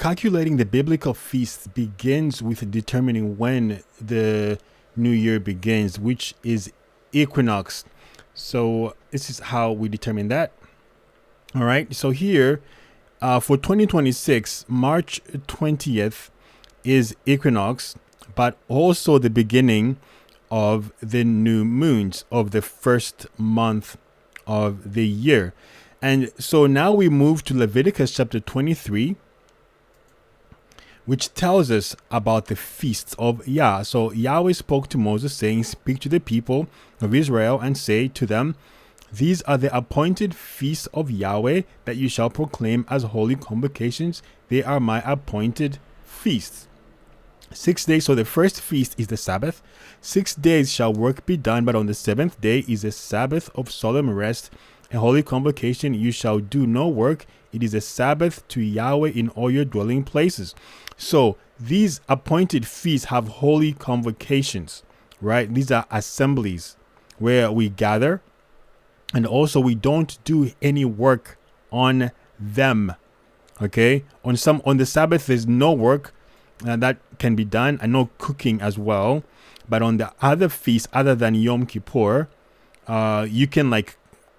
calculating the biblical feasts begins with determining when the new year begins, which is equinox. So this is how we determine that. All right. So here for 2026, March 20th is equinox, but also the beginning of the new moons of the first month of the year. And so now we move to Leviticus chapter 23, which tells us about the feasts of Yah. So Yahweh spoke to Moses, saying, "Speak to the people of Israel and say to them, these are the appointed feasts of Yahweh that you shall proclaim as holy convocations. They are my appointed feasts. 6 days, so the first feast is the Sabbath. 6 days shall work be done, but on the seventh day is a Sabbath of solemn rest, a holy convocation. You shall do no work. It is a Sabbath to Yahweh in all your dwelling places." So these appointed feasts have holy convocations, right? These are assemblies where we gather, and also we don't do any work on them. Okay, on the Sabbath there's no work that can be done, and no cooking as well. But on the other feasts, other than Yom Kippur, you can like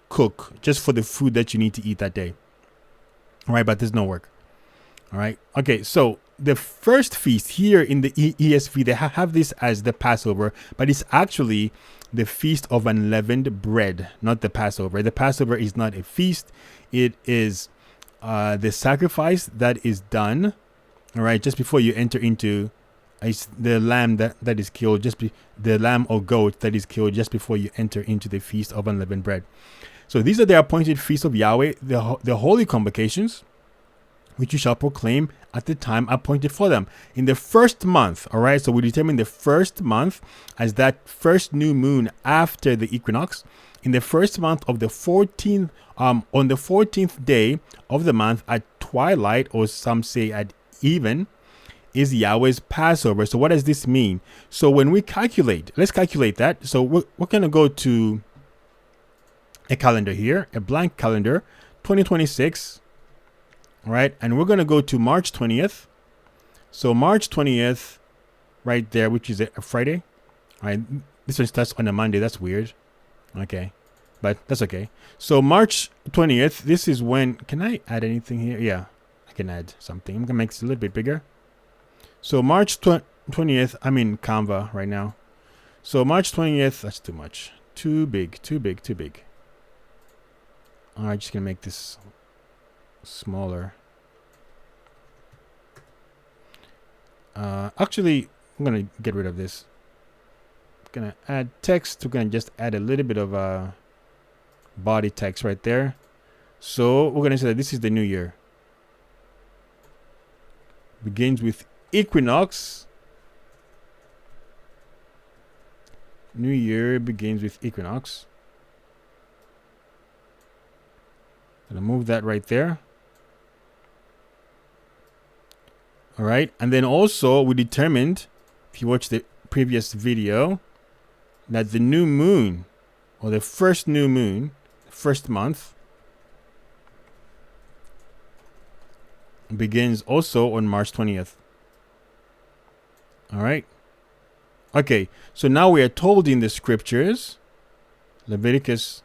cook just for the food that you need to eat that day. All right, but there's no work. All right. Okay, so the first feast here in the ESV, they have this as the Passover, but it's actually the Feast of Unleavened Bread, not the Passover. The Passover is not a feast. It is the sacrifice that is done, all right, just before you enter into the lamb that is killed, the lamb or goat that is killed just before you enter into the Feast of Unleavened Bread. So these are the appointed feasts of Yahweh, the holy convocations, which you shall proclaim at the time appointed for them. In the first month, all right, so we determine the first month as that first new moon after the equinox. In the first month of the 14th, on the 14th day of the month at twilight, or some say at even, is Yahweh's Passover. So what does this mean? So when we calculate, let's calculate that. So we're going to go to a calendar here, a blank calendar, 2026. All right, and we're going to go to March 20th. So March 20th, right there, which is a Friday. All right, this one starts on a Monday. That's weird. Okay, but that's okay. So March 20th, this is when, can I add anything here? Yeah, I can add something. I'm going to make this a little bit bigger. So March 20th, I'm in Canva right now. So March 20th, that's too much. Too big. All right, just going to make this smaller. Actually, I'm gonna get rid of this. I'm gonna add text. We're gonna just add a little bit of body text right there. So we're gonna say that this is the new year. Begins with equinox. New year begins with equinox. Gonna move that right there. All right, and then also we determined, if you watch the previous video, that the new moon, or the first new moon, first month, begins also on March 20th. All right. Okay, so now we are told in the scriptures, Leviticus,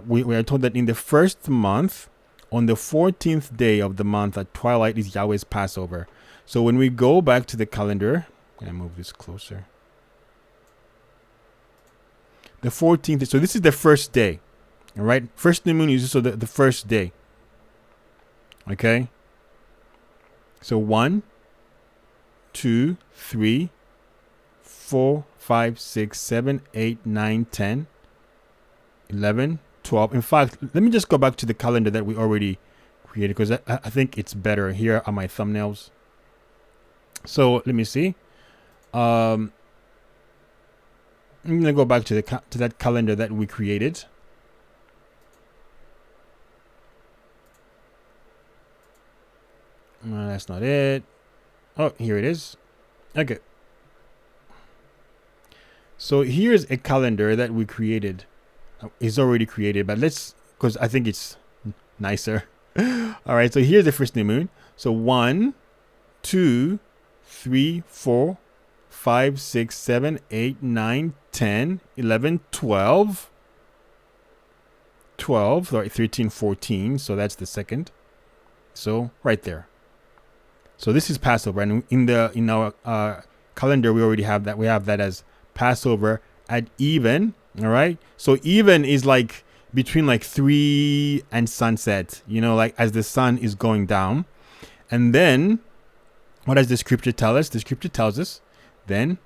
we are told that in the first month, on the 14th day of the month at twilight, is Yahweh's Passover. So when we go back to the calendar, I'm going to move this closer. The 14th, so this is the first day. All right, first new moon is also the first day. Okay. So 1, 2, 3, 4, 5, 6, 7, 8, 9, 10, 11, 12. In fact, let me just go back to the calendar that we already created, because I think it's better. Here are my thumbnails. So let me see. I'm going to go back to that calendar that we created. That's not it. Oh, here it is. Okay. So here's a calendar that we created. It's already created, but because I think it's nicer. All right, so here's the first new moon. So 1, 2, 3, 4, 5, 6, 7, 8, 9, 10, 11, 12. 12, right, 13, 14. So that's the second. So right there. So this is Passover, and in our calendar we already have that. We have that as Passover at even. All right. So even is like between like 3 and sunset. You know, like as the sun is going down. And then, what does the scripture tell us? The scripture tells us then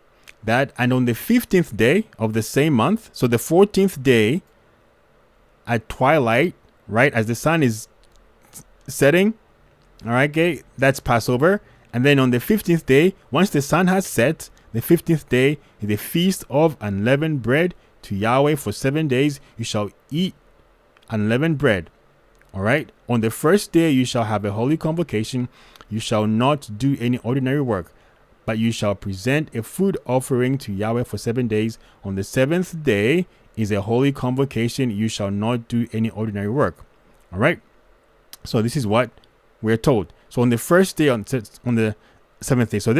that, and on the 15th day of the same month, so the 14th day at twilight, right, as the sun is setting, all right, okay, that's Passover. And then on the 15th day, once the sun has set, the 15th day is the feast of unleavened bread to Yahweh. For 7 days you shall eat unleavened bread. All right. On the first day you shall have a holy convocation. You shall not do any ordinary work, but you shall present a food offering to Yahweh for 7 days. On the 7th day is a holy convocation. You shall not do any ordinary work. All right. So this is what we're told. So on the first day, on the 7th day. So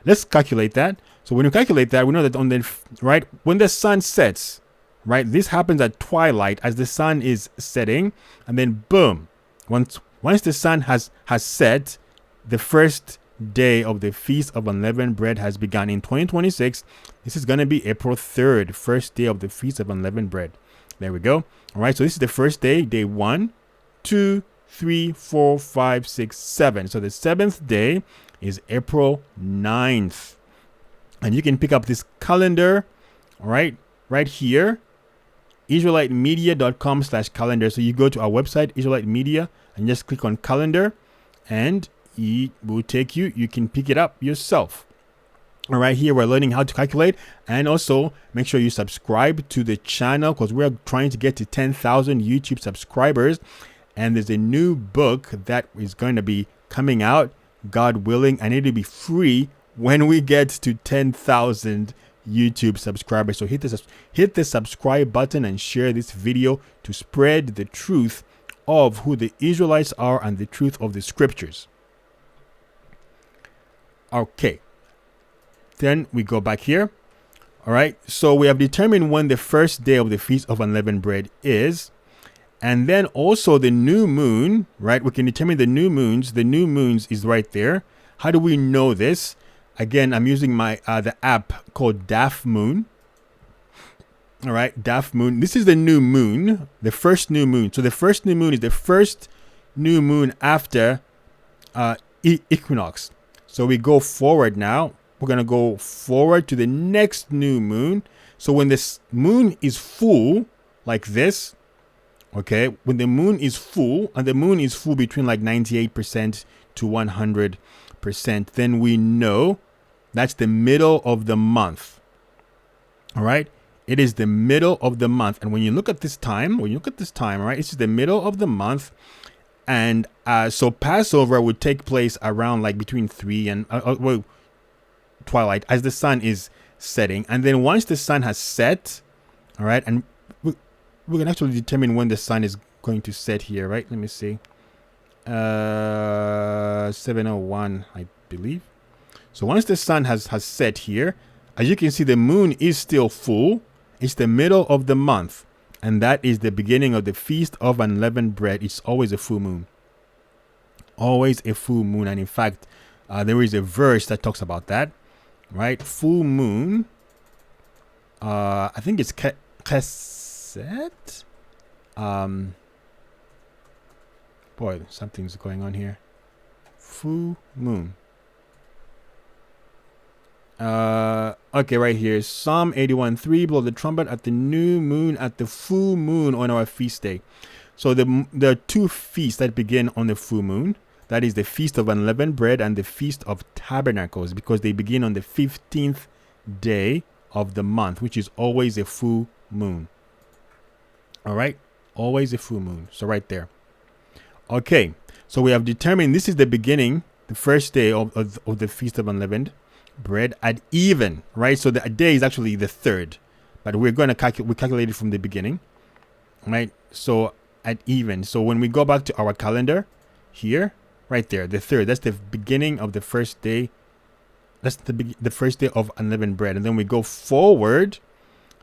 let's calculate that. So when you calculate that, we know that on the right when the sun sets, right, this happens at twilight as the sun is setting, and then boom, once the sun has set, the first day of the Feast of Unleavened Bread has begun. In 2026, this is going to be April 3rd, first day of the Feast of Unleavened Bread. There we go. All right, so this is the first day, day 1, 2, 3, 4, 5, 6, 7. So the 7th day is April 9th. And you can pick up this calendar, all right here, israelitemedia.com/calendar. So you go to our website, Israelite Media, and just click on calendar, and it will take you. You can pick it up yourself. All right, here we're learning how to calculate, and also make sure you subscribe to the channel because we're trying to get to 10,000 YouTube subscribers. And there's a new book that is going to be coming out, God willing, and it'll be free when we get to 10,000 YouTube subscribers. So hit the subscribe button and share this video to spread the truth of who the Israelites are and the truth of the scriptures. Okay. Then we go back here. All right. So we have determined when the first day of the Feast of Unleavened Bread is. And then also the new moon, right? We can determine the new moons. The new moons is right there. How do we know this? Again, I'm using my the app called DAF Moon. All right, DAF Moon. This is the new moon, the first new moon. So the first new moon is the first new moon after equinox. So we go forward now. We're going to go forward to the next new moon. So when this moon is full, like this, okay, when the moon is full, and the moon is full between like 98% to 100%, then we know that's the middle of the month. All right, it is the middle of the month. And when you look at this time, all right, it's the middle of the month. And so Passover would take place around like between 3 and twilight as the sun is setting. And then once the sun has set, all right, and we can actually determine when the sun is going to set here, right? Let me see. 7:01, I believe. So once the sun has set here, as you can see, the moon is still full. It's the middle of the month. And that is the beginning of the Feast of Unleavened Bread. It's always a full moon. Always a full moon. And in fact, there is a verse that talks about that, right? Full moon. I think it's Chesed. Boy, something's going on here. Full moon. Okay, right here. Psalm 81:3. Blow the trumpet at the new moon, at the full moon on our feast day. So there are two feasts that begin on the full moon. That is the Feast of Unleavened Bread and the Feast of Tabernacles, because they begin on the 15th day of the month, which is always a full moon. All right, always a full moon. So right there. Okay, so we have determined this is the beginning, the first day of the Feast of Unleavened Bread at even, right? So the day is actually the 3rd, but we're going to calculate it from the beginning, right? So at even. So when we go back to our calendar here, right there, the third. That's the beginning of the first day. That's the first day of unleavened bread. And then we go forward,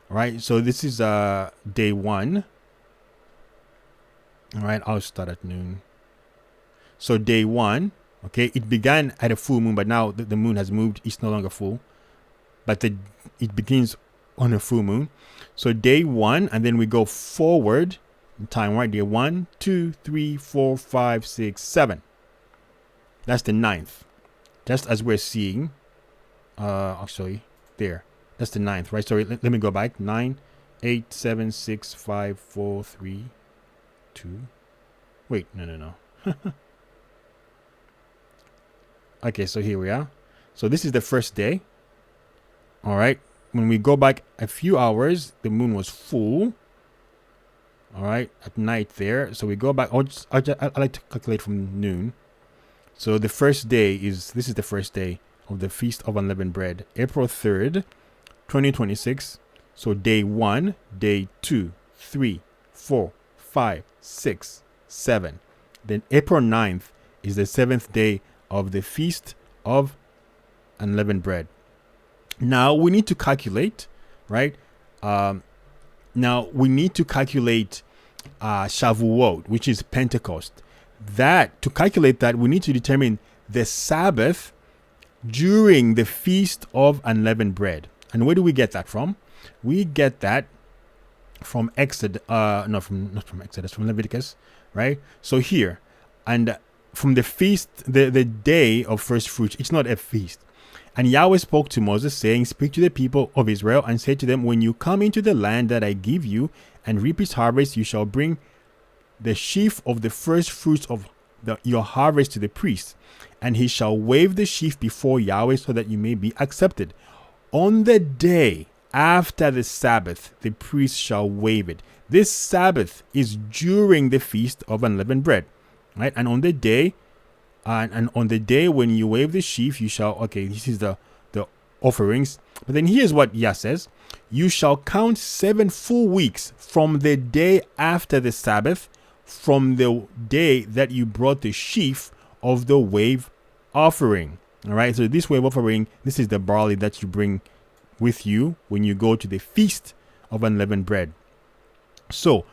right? So this is day 1. All right, I'll start at noon. So day 1, okay, it began at a full moon, but now the moon has moved. It's no longer full, but it begins on a full moon. So day 1, and then we go forward in time, right? Day 1, 2, 3, 4, 5, 6, 7. That's the 9th. Just as we're seeing, actually, there. That's the 9th, right? Sorry, let me go back. 9, 8, 7, 6, 5, 4, 3, 2. Wait, no. Okay, so here we are. So this is the first day. All right. When we go back a few hours, the moon was full. All right, at night there. So we go back. I like to calculate from noon. So the first day this is the first day of the Feast of Unleavened Bread, April 3rd, 2026. So day 1, day 2, 3, 4, 5, 6, 7. Then April 9th is the 7th day of the Feast of Unleavened Bread. Now we need to calculate, right? Now we need to calculate Shavuot, which is Pentecost. To calculate that, we need to determine the Sabbath during the Feast of Unleavened Bread. And where do we get that from? We get that from not from Exodus, from Leviticus, right? So here, and from the feast, the day of first fruits, it's not a feast. And Yahweh spoke to Moses, saying, speak to the people of Israel and say to them, when you come into the land that I give you and reap its harvest, you shall bring the sheaf of the first fruits of your harvest to the priest, and he shall wave the sheaf before Yahweh so that you may be accepted. On the day after the Sabbath, the priest shall wave it. This Sabbath is during the Feast of Unleavened Bread, right? And on the day, when you wave the sheaf, you shall, okay, this is the offerings. But then here's what Yah says. You shall count 7 full weeks from the day after the Sabbath, from the day that you brought the sheaf of the wave offering. All right. So this wave offering, this is the barley that you bring with you when you go to the Feast of Unleavened Bread. So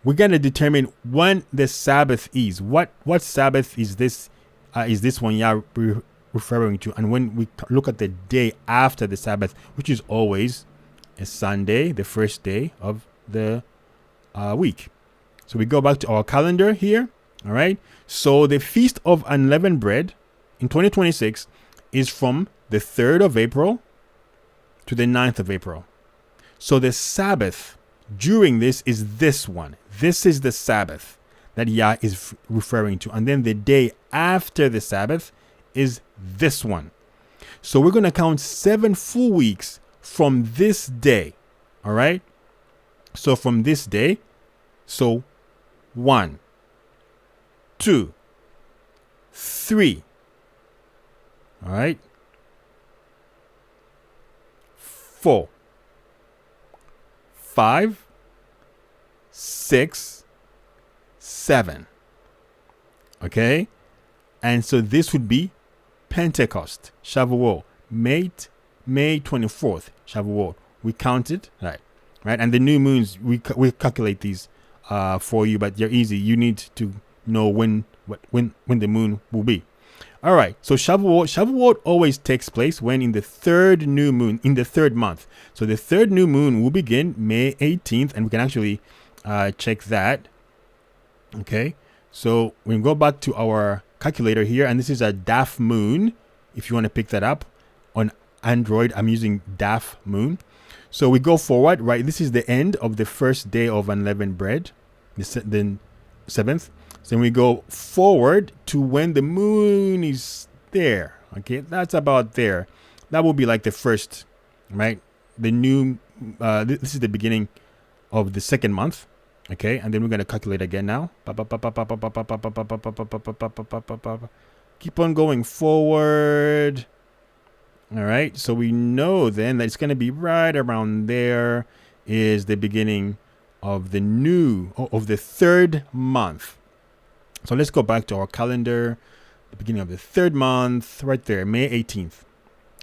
we're going to determine when the Sabbath is. What Sabbath is this? Is this one Yah referring to? And when we look at the day after the Sabbath, which is always a Sunday, the first day of the week. So we go back to our calendar here. All right. So the Feast of Unleavened Bread in 2026 is from the 3rd of April to the 9th of April. So the Sabbath during this is this one. This is the Sabbath that Yah is referring to. And then the day after the Sabbath is this one. So we're going to count 7 full weeks from this day. All right. So from this day, so 1, 2, 3. All right. 4, 5, 6, 7. Okay. And so this would be Pentecost, Shavuot, May 24th, Shavuot. We counted, right? And the new moons, we calculate these for you, but they're easy. You need to know when the moon will be. All right. So Shavuot always takes place when in the 3rd new moon, in the 3rd month. So the 3rd new moon will begin May 18th, and we can actually check that. Okay. So we go back to our calculator here, and this is a DAF moon. If you want to pick that up on Android, I'm using DAF moon. So we go forward, right? This is the end of the first day of unleavened bread, the 7th. Then we go forward to when the moon is there. Okay, that's about there. That will be like the first, right? The new, this is the beginning of the 2nd month. Okay, and then we're going to calculate again now. Keep on going forward. All right, so we know then that it's going to be right around there is the beginning of the new, of the 3rd month. So let's go back to our calendar. the beginning of the third month, right there, May 18th.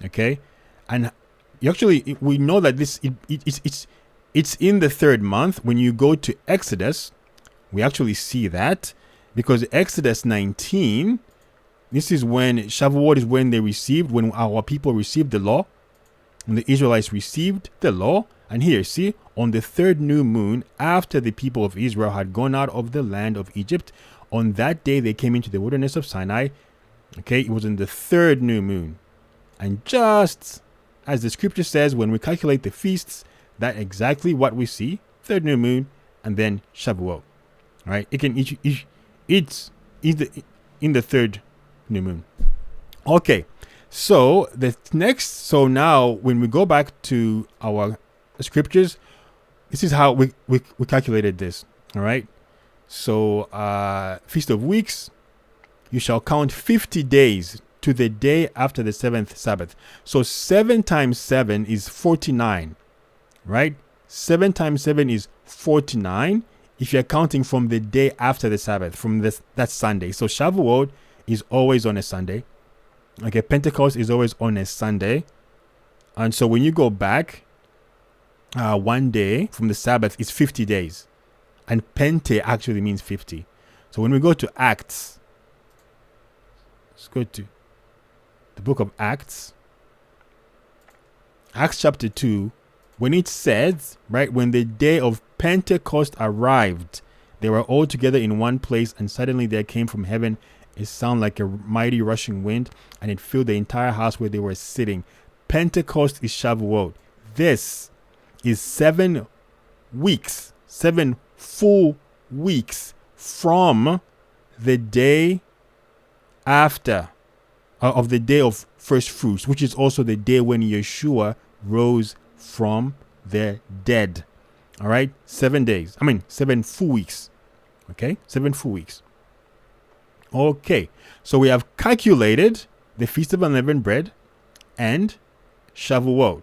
Okay, and we know that it's in the third month. When you go to Exodus, we actually see that, because Exodus 19, this is when Shavuot is when our people received the law, and the Israelites received the law. And here, see, on the third new moon, after the people of Israel had gone out of the land of Egypt, on that day they came into the wilderness of Sinai. Okay, it was in the third new moon. And just as the scripture says, when we calculate the feasts, that's exactly what we see. Third new moon, and then Shavuot. Right? It's in the third new moon. Okay. So now when we go back to our scriptures, this is how we calculated this. All right. So Feast of Weeks, you shall count 50 days to the day after the seventh Sabbath. So 7 times 7 is 49, right? 7 times 7 is 49 if you're counting from the day after the Sabbath, from that Sunday. So Shavuot is always on a Sunday. Okay, Pentecost is always on a Sunday. And so when you go back, one day from the Sabbath is 50 days. And Pente actually means 50. So when we go to Acts, let's go to the book of Acts. Acts chapter 2, when it says, right, when the day of Pentecost arrived, they were all together in one place, and suddenly there came from heaven a sound like a mighty rushing wind, and it filled the entire house where they were sitting. Pentecost is Shavuot. This is 7 weeks, 7 full weeks from the day after, of the day of first fruits, which is also the day when Yeshua rose from the dead. All right, 7 days. 7 full weeks. Okay, 7 full weeks. Okay, so we have calculated the Feast of Unleavened Bread and Shavuot.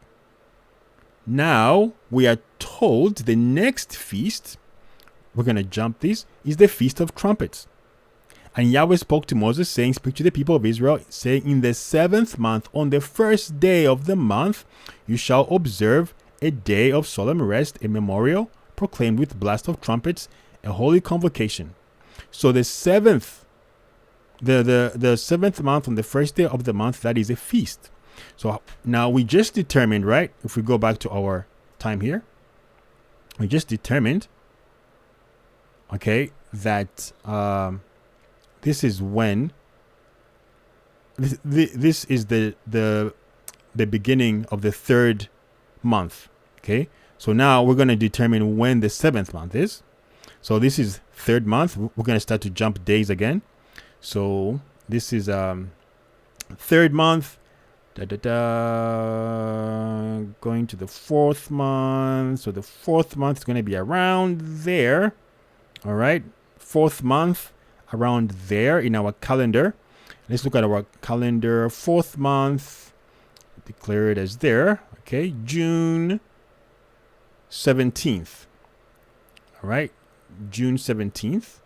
Now we are told the next feast, we're going to jump this, is the Feast of Trumpets. And Yahweh spoke to Moses, saying, speak to the people of Israel, saying, in the 7th month, on the first day of the month, you shall observe a day of solemn rest, a memorial proclaimed with blast of trumpets, a holy convocation. So the 7th, the 7th month, on the first day of the month, that is a feast. So now we just determined, right? If we go back to our time here, we just determined, okay, that this is when this is the beginning of the 3rd month. Okay, so now we're going to determine when the 7th month is. So this is 3rd month. We're going to start to jump days again. So this is 3rd month, going to the 4th month. So the 4th month is going to be around there. All right, 4th month around there in our calendar. Let's look at our calendar. 4th month, declare it as there. Okay, June 17th. All right, June 17th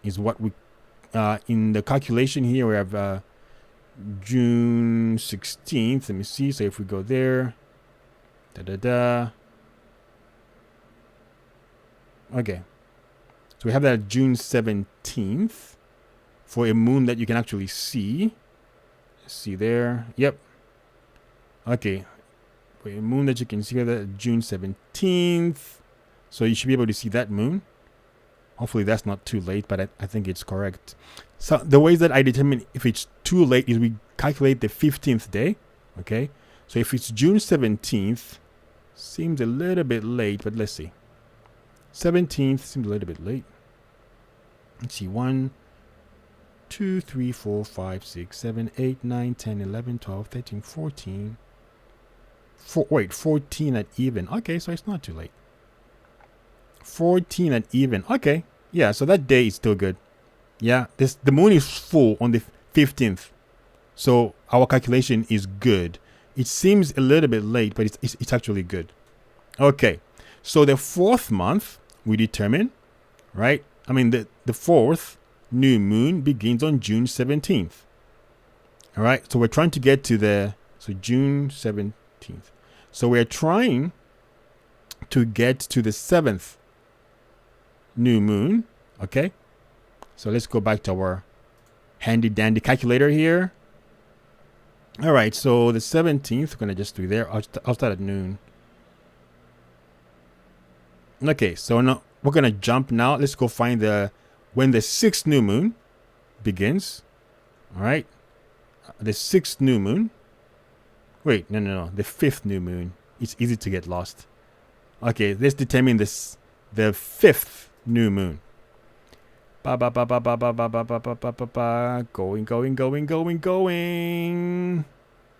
is what we in the calculation here. We have June 16th. Let me see. So if we go there, okay, so we have that June 17th for a moon that you can actually see. See there. Yep. Okay, for a moon that you can see, that June 17th. So you should be able to see that moon. Hopefully that's not too late, but I think it's correct. So the ways that I determine if it's too late is we calculate the 15th day. Okay, so if it's June 17th, seems a little bit late, but let's see. 17th seems a little bit late. Let's see. 1, 2, 3, 4, 5, 6, 7, 8, 9, 10, 11, 12, 13, 14. 14 at even. Okay, so it's not too late. 14 at even. Okay, yeah, so that day is still good. Yeah, the moon is full on the 15th, so our calculation is good. It seems a little bit late, but it's actually good. Okay, so the 4th month we determine, right? The 4th new moon begins on June 17th. All right, so we're trying to get to June 17th. So we're trying to get to the 7th new moon. Okay, so let's go back to our handy dandy calculator here. All right, so the 17th, we're going to just do there. I'll start at noon. Okay, so now we're going to jump now. Let's go find when the 6th new moon begins. All right, the 6th new moon. Wait, no. The 5th new moon. It's easy to get lost. Okay, let's determine the 5th new moon. Going.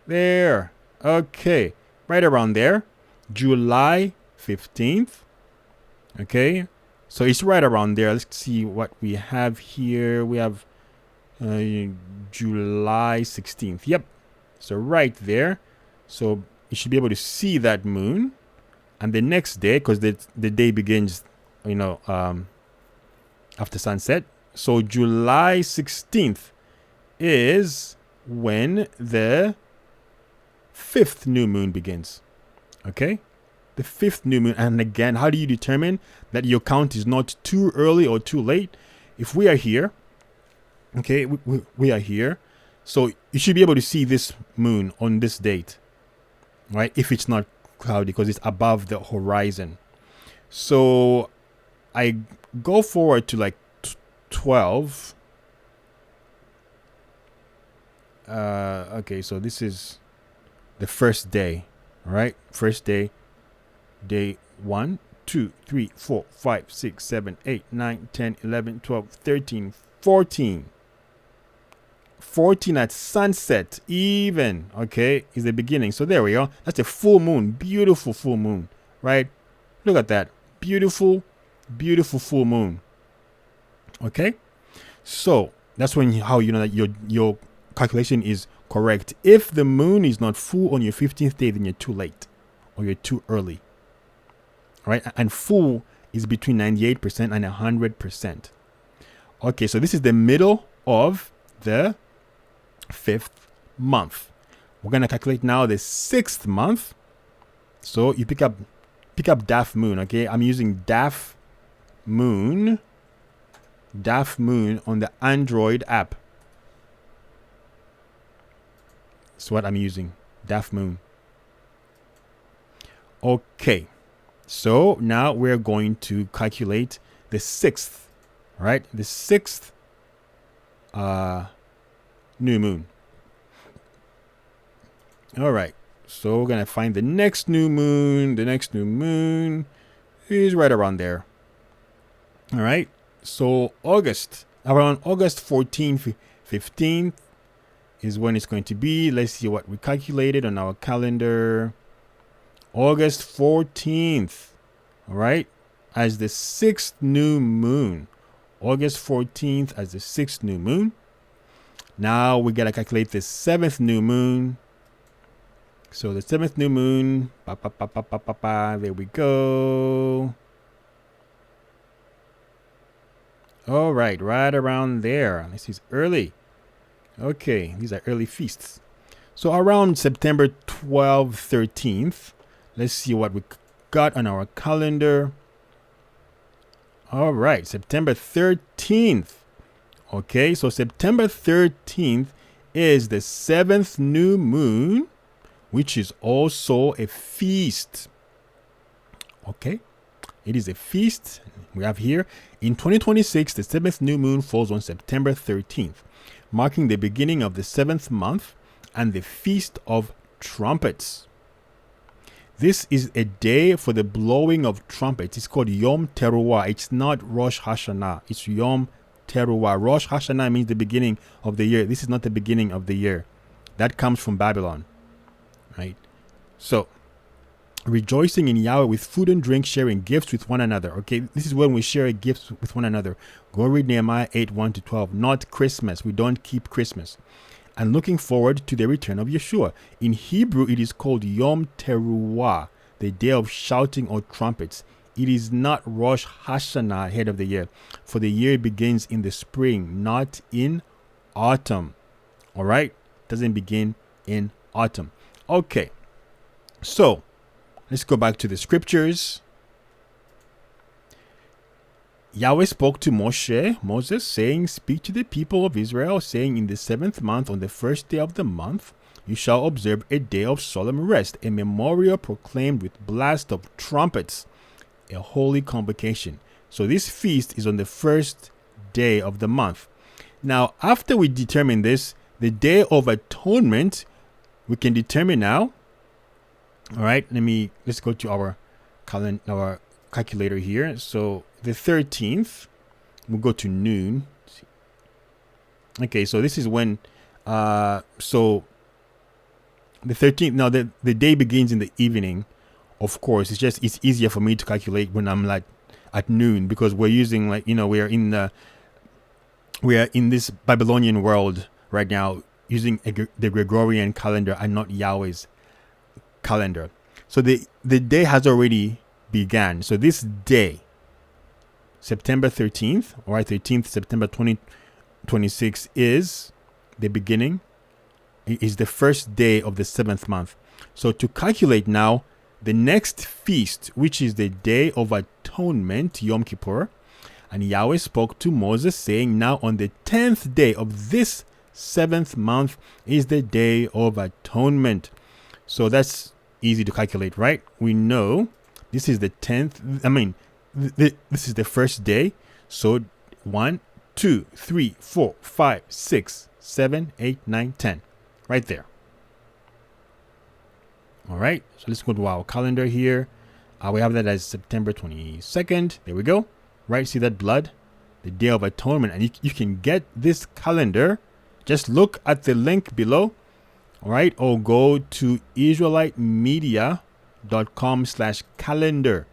There. Okay, right around there. July 15th. Okay, so it's right around there. Let's see what we have here. We have July 16th. Yep. So right there. So you should be able to see that moon. And the next day, because the day begins, after sunset. So July 16th is when the 5th new moon begins. Okay? The 5th new moon. And again, how do you determine that your count is not too early or too late? If we are here, okay, we are here. So you should be able to see this moon on this date, right? If it's not cloudy, because it's above the horizon. So I go forward to like 12. Okay, so this is the first day, all right? First day. Day 1, 2, 3, 4, 5, 6, 7, 8, 9, 10, 11, 12, 13, 14. 14 at sunset, even, okay, is the beginning. So there we go. That's a full moon. Beautiful full moon, right? Look at that. Beautiful full moon. Okay? So that's how you know that your calculation is correct. If the moon is not full on your 15th day, then you're too late or you're too early. Right? And full is between 98% and 100%. Okay, so this is the middle of the 5th month. We're going to calculate now the 6th month. So you pick up DAF Moon, okay? I'm using DAF Moon on the Android app. That's what I'm using, DAF Moon. Okay. So now we're going to calculate the 6th, right? The 6th new moon. All right. So we're going to find the next new moon. The next new moon is right around there. All right. So around August 14th, 15th is when it's going to be. Let's see what we calculated on our calendar. August 14th, all right, as the 6th new moon. August 14th as the 6th new moon. Now we got to calculate the 7th new moon. So the 7th new moon, there we go. All right, right around there. This is early. Okay, these are early feasts. So around September 12th, 13th, let's see what we got on our calendar. All right, September 13th. Okay, so September 13th is the 7th new moon, which is also a feast. Okay, it is a feast. We have here in 2026, the 7th new moon falls on September 13th, marking the beginning of the 7th month and the Feast of Trumpets. This is a day for the blowing of trumpets. It's called Yom Teruah. It's not Rosh Hashanah. It's Yom Teruah. Rosh Hashanah means the beginning of the year. This is not the beginning of the year. That comes from Babylon, right? So, rejoicing in Yahweh with food and drink, sharing gifts with one another. Okay, this is when we share gifts with one another. Go read Nehemiah 8, 1-12. Not Christmas. We don't keep Christmas. And looking forward to the return of Yeshua. In Hebrew, it is called Yom Teruah, the day of shouting or trumpets. it is not Rosh Hashanah, head of the year, for the year begins in the spring, not in autumn. All right? Doesn't begin in autumn. Okay. So, let's go back to the scriptures. Yahweh spoke to Moses, saying, speak to the people of Israel, saying, in the 7th month, on the first day of the month, you shall observe a day of solemn rest, a memorial proclaimed with blast of trumpets, a holy convocation. So this feast is on the first day of the month. Now, after we determine this, the Day of Atonement, we can determine now. All right, let's go to our calculator here. So the 13th, we'll go to noon. Okay, so this is when, so the 13th, now the day begins in the evening. Of course, it's easier for me to calculate when I'm like at noon, because we're using we are in this Babylonian world right now, using the Gregorian calendar and not Yahweh's calendar. So the day has already began. So this day, September 13th, all right, 13th September 2026 is the beginning. It is the first day of the 7th month. So to calculate now, the next feast, which is the Day of Atonement, Yom Kippur, and Yahweh spoke to Moses, saying, now on the 10th day of this 7th month is the Day of Atonement. So that's easy to calculate, right? We know this is the 10th. This is the first day. So 1, 2, 3, 4, 5, 6, 7, 8, 9, 10. Right there. All right. So let's go to our calendar here. We have that as September 22nd. There we go. Right. See that blood? The Day of Atonement. And you can get this calendar. Just look at the link below. All right. Or go to IsraeliteMedia.com/calendar.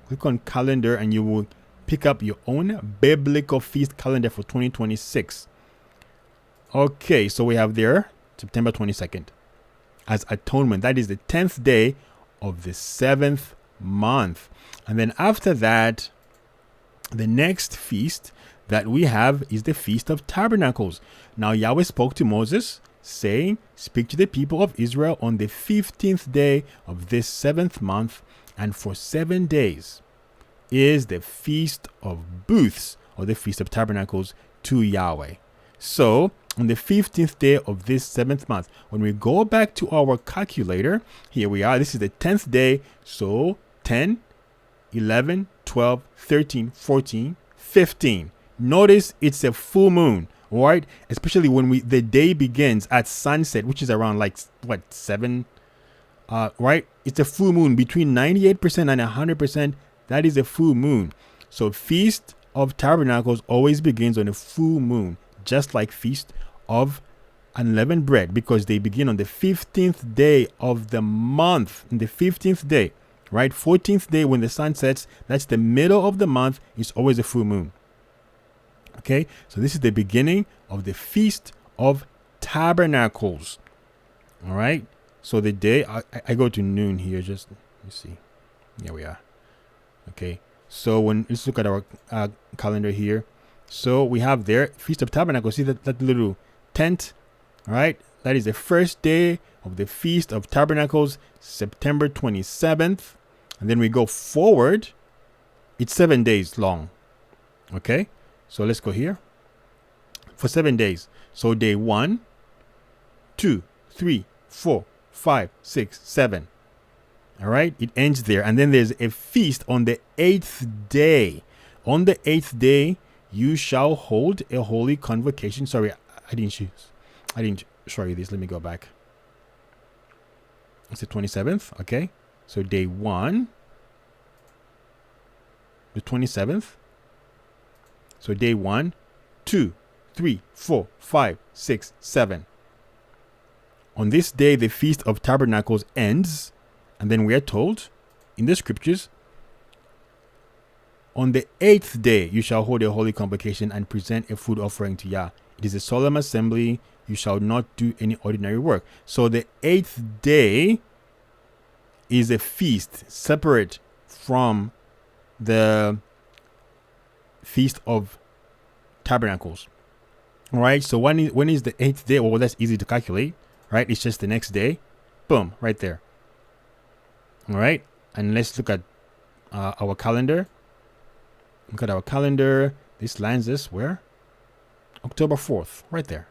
Click on calendar and you will pick up your own biblical feast calendar for 2026. Okay. So we have there September 22nd as atonement. That is the 10th day of the 7th month. And then after that, the next feast that we have is the Feast of Tabernacles. Now Yahweh spoke to Moses, saying, speak to the people of Israel on the 15th day of this 7th month, and for 7 days is the Feast of Booths, or the Feast of Tabernacles, to Yahweh. So on the 15th day of this 7th month, when we go back to our calculator, here we are. This is the 10th day. So 10, 11, 12, 13, 14, 15. Notice it's a full moon, all right? Especially when the day begins at sunset, which is around 7, right? It's a full moon between 98% and 100%. That is a full moon. So Feast of Tabernacles always begins on a full moon, just like Feast of Unleavened Bread, because they begin on the 15th day of the month. In the 15th day, right? 14th day when the sun sets, that's the middle of the month, is always a full moon. Okay, so this is the beginning of the Feast of Tabernacles. All right, so the day, I go to noon here, just let me see. Here we are. Okay, so let's look at our calendar here. So we have there Feast of Tabernacles. See that little tent? All right, that is the first day of the Feast of Tabernacles, September 27th. And then we go forward. It's 7 days long. Okay, so let's go here for 7 days. So day 1, 2, 3, 4, 5, 6, 7. All right, it ends there. And then there's a feast on the 8th day. On the 8th day, you shall hold a holy convocation. Sorry, I didn't show you this. Let me go back. It's the 27th. Okay, so day 1, the 27th. So day 1, 2, 3, 4, 5, 6, 7. On this day, the Feast of Tabernacles ends. And then we are told in the scriptures, on the 8th day, you shall hold a holy convocation and present a food offering to Yah. It is a solemn assembly. You shall not do any ordinary work. So the 8th day is a feast separate from the Feast of Tabernacles. All right. So when is the 8th day? Well, that's easy to calculate, right? It's just the next day. Boom, right there. All right. And let's look at our calendar. Look at our calendar. This lands us where? October 4th, right there.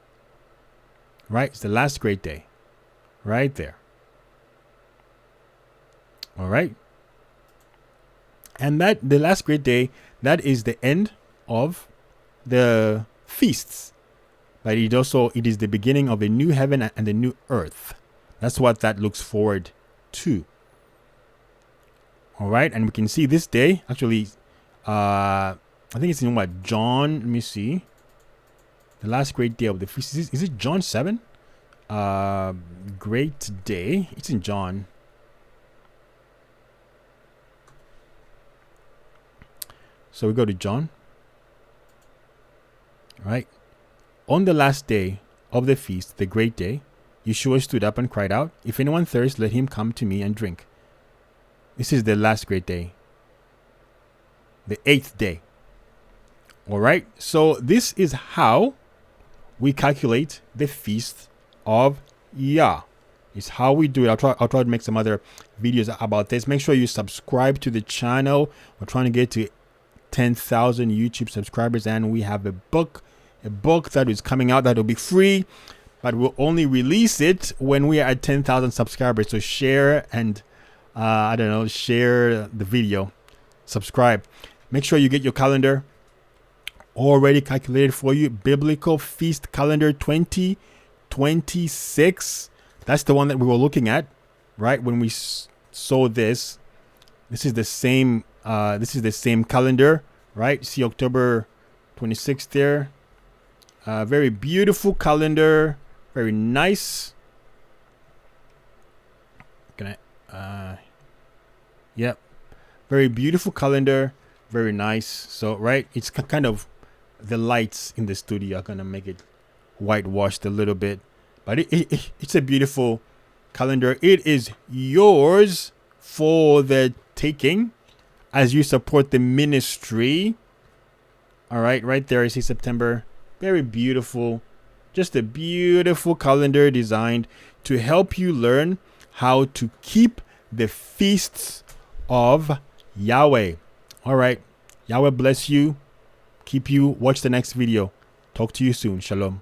Right? It's the last great day. Right there. All right. And that the last great day, that is the end of the feasts. But it is the beginning of a new heaven and a new earth. That's what that looks forward to. All right. And we can see this day, actually, I think it's in what? John, let me see. The last great day of the feast. Is it John 7? Great day. It's in John. So we go to John. All right. On the last day of the feast, the great day, Yeshua stood up and cried out, "If anyone thirsts, let him come to me and drink." This is the last great day. The 8th day. All right. So this is how we calculate the feast of Yah. It's how we do it. I'll try to make some other videos about this. Make sure you subscribe to the channel. We're trying to get to 10,000 YouTube subscribers, and we have a book that is coming out that will be free, but we'll only release it when we are at 10,000 subscribers. So share and share the video, subscribe. Make sure you get your calendar already calculated for you. Biblical Feast Calendar 2026. That's the one that we were looking at, right? When we saw this. This is the same. This is the same calendar, right? See October 26th there. Very beautiful calendar. Very nice. Can I? Yep. Very beautiful calendar. Very nice. So, right, it's kind of the lights in the studio are gonna make it whitewashed a little bit, but it's a beautiful calendar. It is yours for the taking as you support the ministry. All right, right there, I see September. Very beautiful. Just a beautiful calendar designed to help you learn how to keep the feasts of Yahweh. All right. Yahweh bless you. Keep you. Watch the next video. Talk to you soon. Shalom.